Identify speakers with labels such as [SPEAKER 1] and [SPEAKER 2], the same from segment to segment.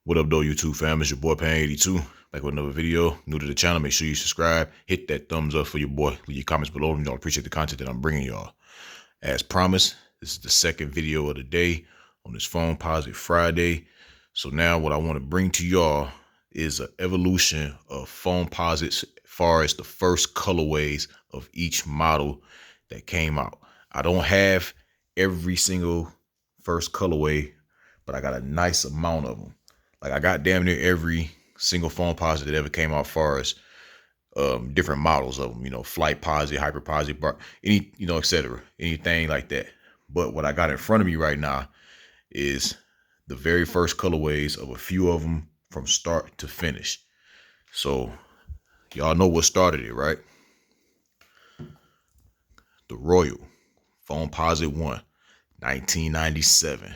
[SPEAKER 1] What up, though, YouTube fam? It's your boy Pan82, back with another video. New to the channel, make sure you subscribe. Hit that thumbs up for your boy. Leave your comments below. Y'all appreciate the content that I'm bringing y'all. As promised, this is the second video of the day on this Foamposite Friday. So now what I want to bring to y'all is an evolution of Foamposites as far as the first colorways of each model that came out. I don't have every single first colorway, but I got a nice amount of them. Like I got damn near every single Foamposite that ever came out, far as different models of them, you know, Flight Posit, Hyper Posit, any, you know, etc. Anything like that. But what I got in front of me right now is the very first colorways of a few of them from start to finish. So y'all know what started it, right? The Royal Foamposite 1, 1997.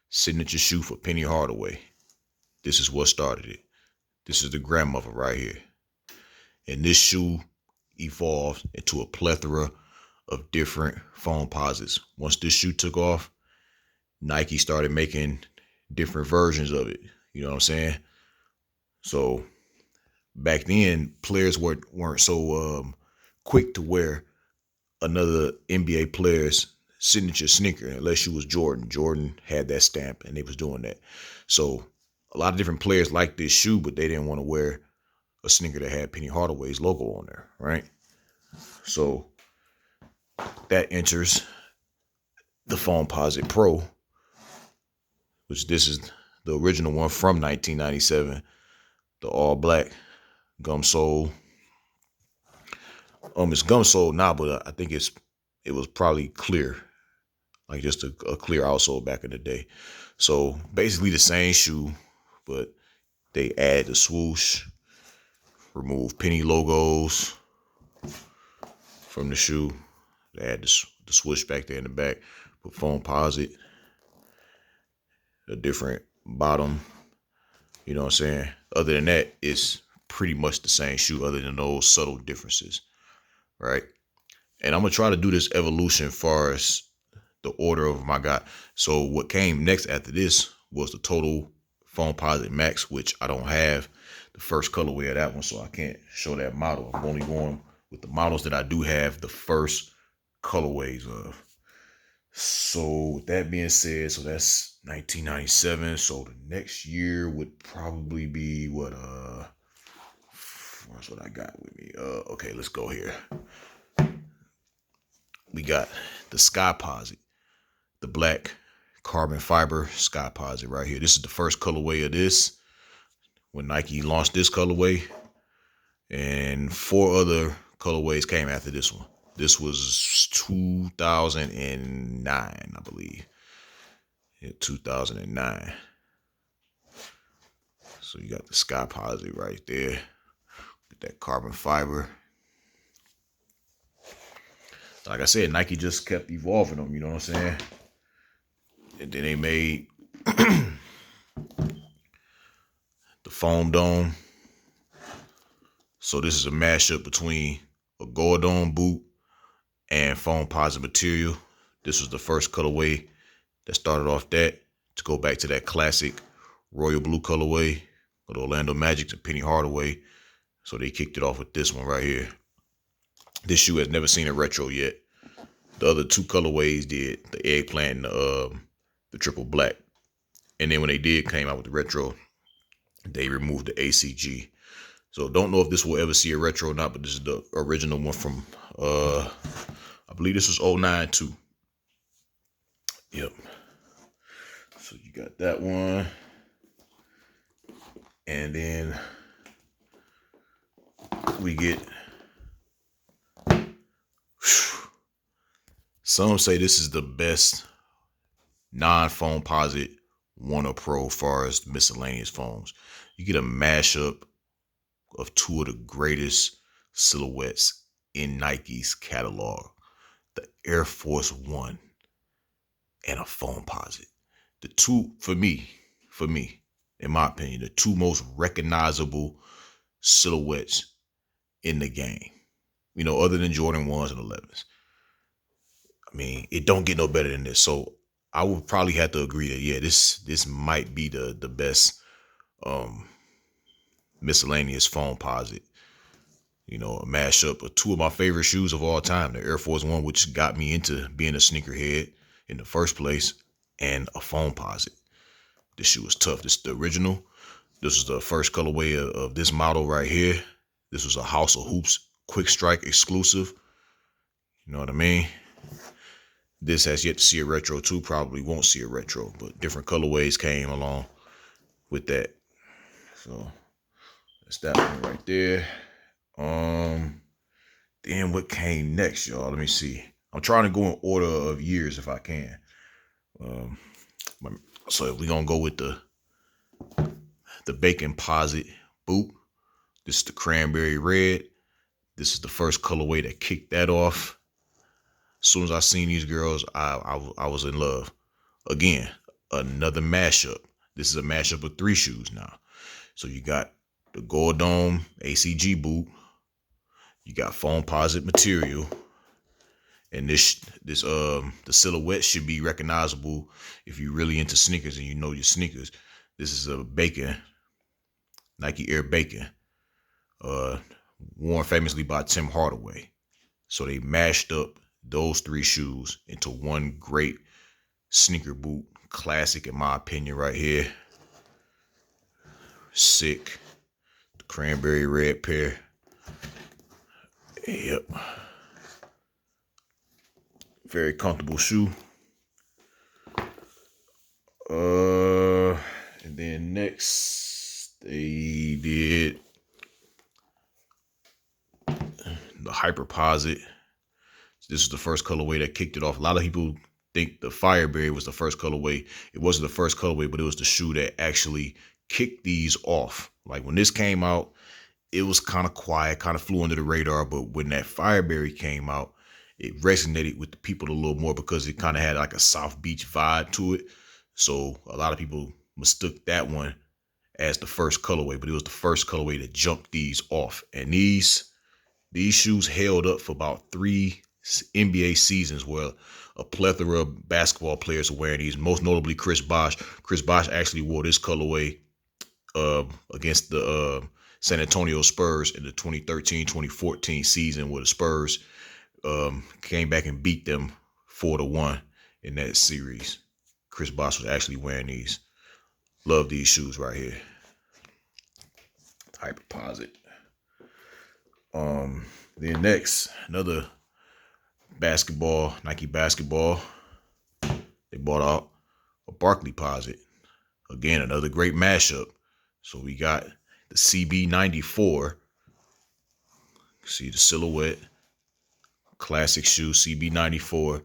[SPEAKER 1] Signature shoe for Penny Hardaway. This is what started it. This is the grandmother right here. And this shoe evolved into a plethora of different Foamposites. Once this shoe took off, Nike started making different versions of it. You know what I'm saying? So back then, players weren't so quick to wear another NBA player's signature sneaker unless you was Jordan. Jordan had that stamp and they was doing that. So a lot of different players liked this shoe, but they didn't want to wear a sneaker that had Penny Hardaway's logo on there, right? So that enters the Foamposite Pro, which this is the original one from 1997, the all black gum sole. It's gum sole now, but I think it was probably clear, like just a clear outsole back in the day. So basically the same shoe, but they add the swoosh, remove Penny logos from the shoe. They add the swoosh back there in the back, put Foamposite, a different bottom. You know what I'm saying? Other than that, it's pretty much the same shoe, other than those subtle differences, right? And I'm gonna try to do this evolution as far as the order of my got. So what came next after this was the Total Foamposite Max, which I don't have the first colorway of that one, so I can't show that model. I'm only going with the models that I do have the first colorways of. So with that being said, so that's 1997. So the next year would probably be what that's what I got with me. Okay, let's go here. We got the Skyposit, the black carbon fiber Skyposit right here. This is the first colorway of this when Nike launched this colorway, and 4 other colorways came after this one. This was 2009, I believe. Yeah, 2009. So you got the Skyposit right there with that carbon fiber. Like I said, Nike just kept evolving them, you know what I'm saying? And then they made the foam dome. So this is a mashup between a Goa Dome boot and Foamposite material. This was the first colorway that started off that, to go back to that classic royal blue colorway of the Orlando Magic to Penny Hardaway. So they kicked it off with this one right here. This shoe has never seen a retro yet. The other 2 colorways did, the eggplant and the triple black. And then when they did came out with the retro, they removed the ACG. So don't know if this will ever see a retro or not, but this is the original one from, I believe this was 09 too. Yep. So you got that one. And then we get, some say this is the best non-Foamposite Warner Pro as far as miscellaneous foams. You get a mashup of 2 of the greatest silhouettes in Nike's catalog. The Air Force One and a Foamposite. The 2, for me, in my opinion, the 2 most recognizable silhouettes in the game. You know, other than Jordan 1s and 11s. I mean, it don't get no better than this. So I would probably have to agree that, yeah, this might be the best miscellaneous Foamposite. You know, a mashup of two of my favorite shoes of all time, the Air Force One, which got me into being a sneakerhead in the first place, and a Foamposite. This shoe was tough. This is the original. This was the first colorway of this model right here. This was a House of Hoops Quick Strike exclusive. You know what I mean? This has yet to see a retro too. Probably won't see a retro, but different colorways came along with that. So that's that one right there. Then what came next, y'all? Let me see. I'm trying to go in order of years if I can. So we're gonna go with the Bacon Posit boot. This is the cranberry red. This is the first colorway that kicked that off. As soon as I seen these girls, I was in love. Again, another mashup. This is a mashup of three shoes now. So you got the Gold Dome ACG boot. You got Foamposite material. And the silhouette should be recognizable if you're really into sneakers and you know your sneakers. This is a Bacon, Nike Air Bacon, worn famously by Tim Hardaway. So they mashed up those three shoes into one great sneaker boot. Classic in my opinion right here. Sick. The cranberry red pair. Yep. Very comfortable shoe. And then next they did the Hyperposit. This is the first colorway that kicked it off. A lot of people think the Fireberry was the first colorway. It wasn't the first colorway, but it was the shoe that actually kicked these off. Like when this came out, it was kind of quiet, kind of flew under the radar. But when that Fireberry came out, it resonated with the people a little more because it kind of had like a South Beach vibe to it. So a lot of people mistook that one as the first colorway, but it was the first colorway that jumped these off. And these shoes held up for about 3 NBA seasons where a plethora of basketball players were wearing these, most notably Chris Bosh. Chris Bosh actually wore this colorway against the San Antonio Spurs in the 2013-2014 season where the Spurs came back and beat them 4-1 in that series. Chris Bosh was actually wearing these. Love these shoes right here. Hyperposit. Then next, another basketball, Nike basketball. They bought out a Barkley Posit. Again, another great mashup. So we got the CB94. See the silhouette. Classic shoe, CB94,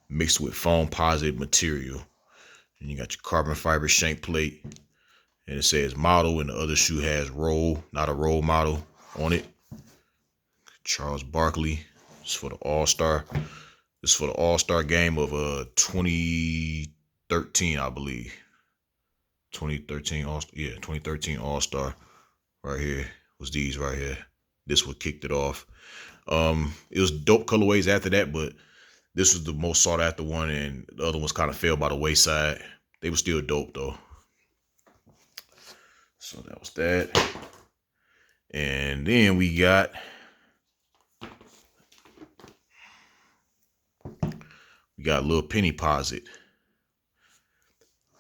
[SPEAKER 1] mixed with Foamposite material. And you got your carbon fiber shank plate. And it says model, and the other shoe has roll, not a roll model on it. Charles Barkley. This is for the All-Star. This is for the All-Star game of 2013, I believe. 2013 All-Star. Right here was these right here. This what kicked it off. It was dope colorways after that, but this was the most sought after one, and the other ones kind of fell by the wayside. They were still dope though. So that was that. And then we got Little Penny Posit.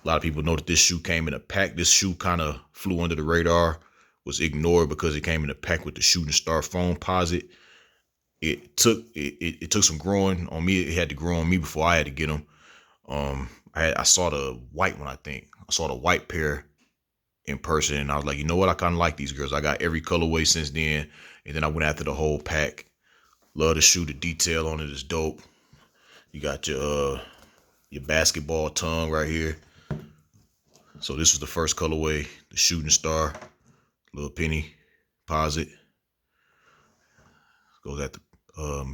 [SPEAKER 1] A lot of people know that this shoe came in a pack. This shoe kind of flew under the radar, was ignored because it came in a pack with the Shooting Star Foamposite. It took some growing on me. It had to grow on me before I had to get them. I saw the white one, I think. I saw the white pair in person, and I was like, you know what? I kind of like these girls. I got every colorway since then, and then I went after the whole pack. Love the shoe. The detail on it is dope. You got your basketball tongue right here. So this was the first colorway, the Shooting Star, Little Penny Posit. Goes at the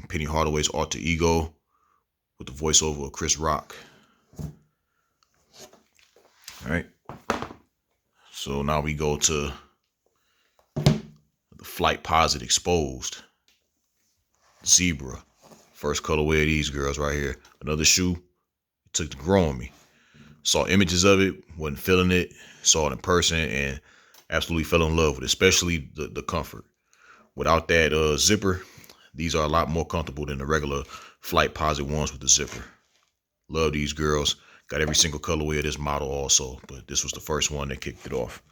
[SPEAKER 1] Penny Hardaway's alter ego with the voiceover of Chris Rock. All right. So now we go to the Flight Posit Exposed. Zebra. First colorway of these girls right here. Another shoe. It took to grow on me. Saw images of it, wasn't feeling it, saw it in person, and absolutely fell in love with it, especially the comfort. Without that zipper, these are a lot more comfortable than the regular Flight Posit ones with the zipper. Love these girls. Got every single colorway of this model also, but this was the first one that kicked it off.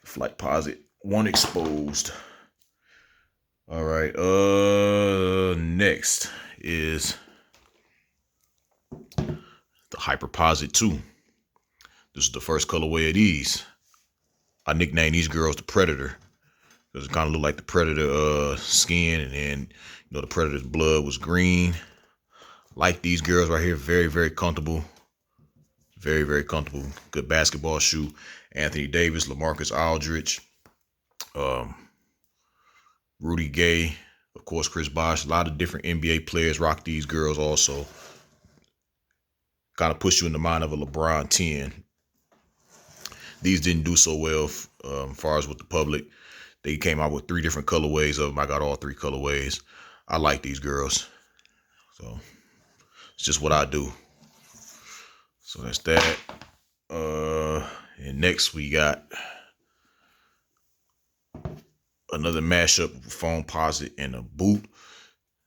[SPEAKER 1] Flight Posit 1 exposed. All right, next is the Posit Two. This is the first colorway of these. I nicknamed these girls the Predator because it kind of looked like the Predator skin, and then the Predator's blood was green. Like these girls right here, very, very comfortable. Very, very comfortable. Good basketball shoe. Anthony Davis, LaMarcus Aldridge, Rudy Gay, of course, Chris Bosh. A lot of different NBA players rock these girls also. Kind of push you in the mind of a LeBron 10. These didn't do so well as far as with the public. They came out with 3 different colorways of them. I got all 3 colorways. I like these girls. So it's just what I do. So that's that. And next we got another mashup of Foamposite and a boot.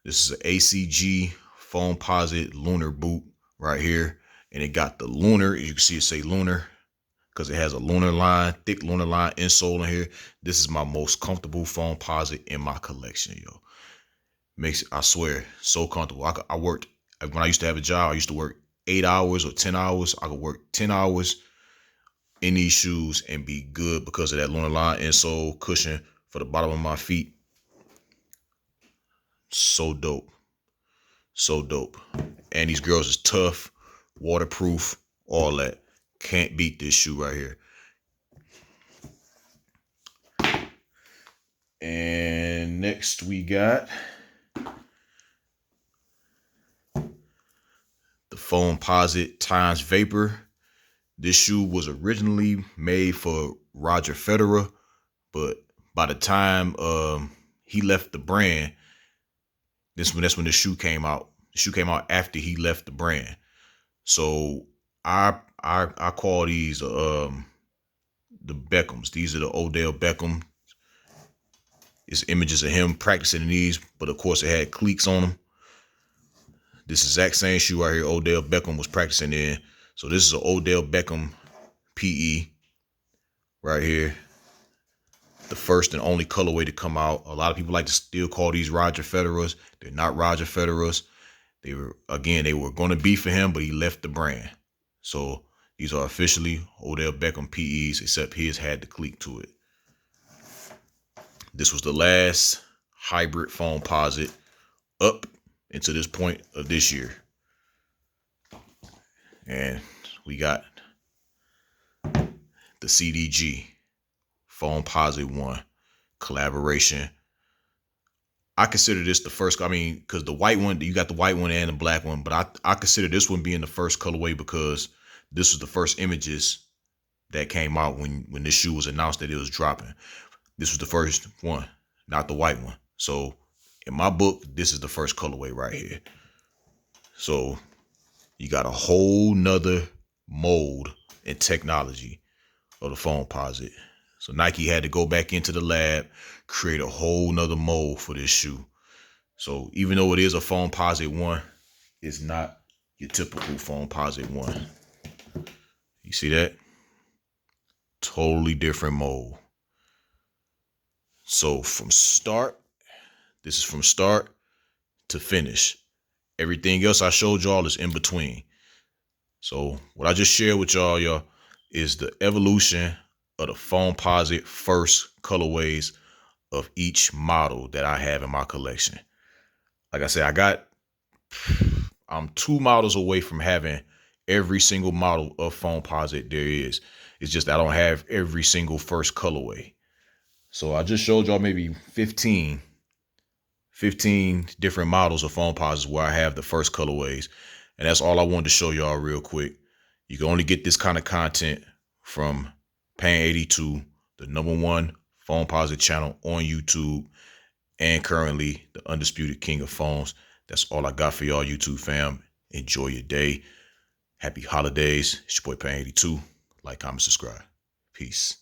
[SPEAKER 1] This is an ACG Foamposite Lunar boot right here. And it got the Lunar, as you can see it say Lunar, because it has a lunar line, thick lunar line insole in here. This is my most comfortable Foamposite in my collection, yo. Makes it, I swear, so comfortable. I worked, when I used to have a job, I used to work 8 hours or 10 hours. I could work 10 hours in these shoes and be good because of that lunar line insole cushion for the bottom of my feet. So dope. So dope. And these girls is tough, waterproof, all that. Can't beat this shoe right here. And next we got the Foamposite Times Vapor. This shoe was originally made for Roger Federer, but by the time he left the brand, that's when the shoe came out. The shoe came out after he left the brand. So I call these the Beckhams. These are the Odell Beckham. It's images of him practicing in these, but of course it had cleats on them. This exact same shoe right here, Odell Beckham was practicing in. So this is an Odell Beckham PE right here. The first and only colorway to come out. A lot of people like to still call these Roger Federers. They're not Roger Federers. They were going to be for him, but he left the brand. So these are officially Odell Beckham PEs, except his had the cleat to it. This was the last hybrid Foamposite up into this point of this year. And we got the CDG Foamposite 1 collaboration. I consider this the first, because the white one, you got the white one and the black one, but I consider this one being the first colorway because this was the first images that came out when this shoe was announced that it was dropping. This was the first one, not the white one. So in my book, this is the first colorway right here. So you got a whole nother mold and technology of the Foamposite. So Nike had to go back into the lab, create a whole nother mold for this shoe. So even though it is a Foamposite 1, it's not your typical Foamposite 1. You see that? Totally different mold. So this is from start to finish. Everything else I showed y'all is in between. So what I just shared with y'all, is the evolution of the Foamposite first colorways of each model that I have in my collection. Like I said, I'm 2 models away from having every single model of Foamposite there is. It's just I don't have every single first colorway. So I just showed y'all maybe 15 different models of Foamposites where I have the first colorways. And that's all I wanted to show y'all real quick. You can only get this kind of content from Pan82, the #1 Foamposite channel on YouTube, and currently the undisputed king of foams. That's all I got for y'all, YouTube fam. Enjoy your day. Happy holidays. It's your boy Pan 82. Like, comment, subscribe. Peace.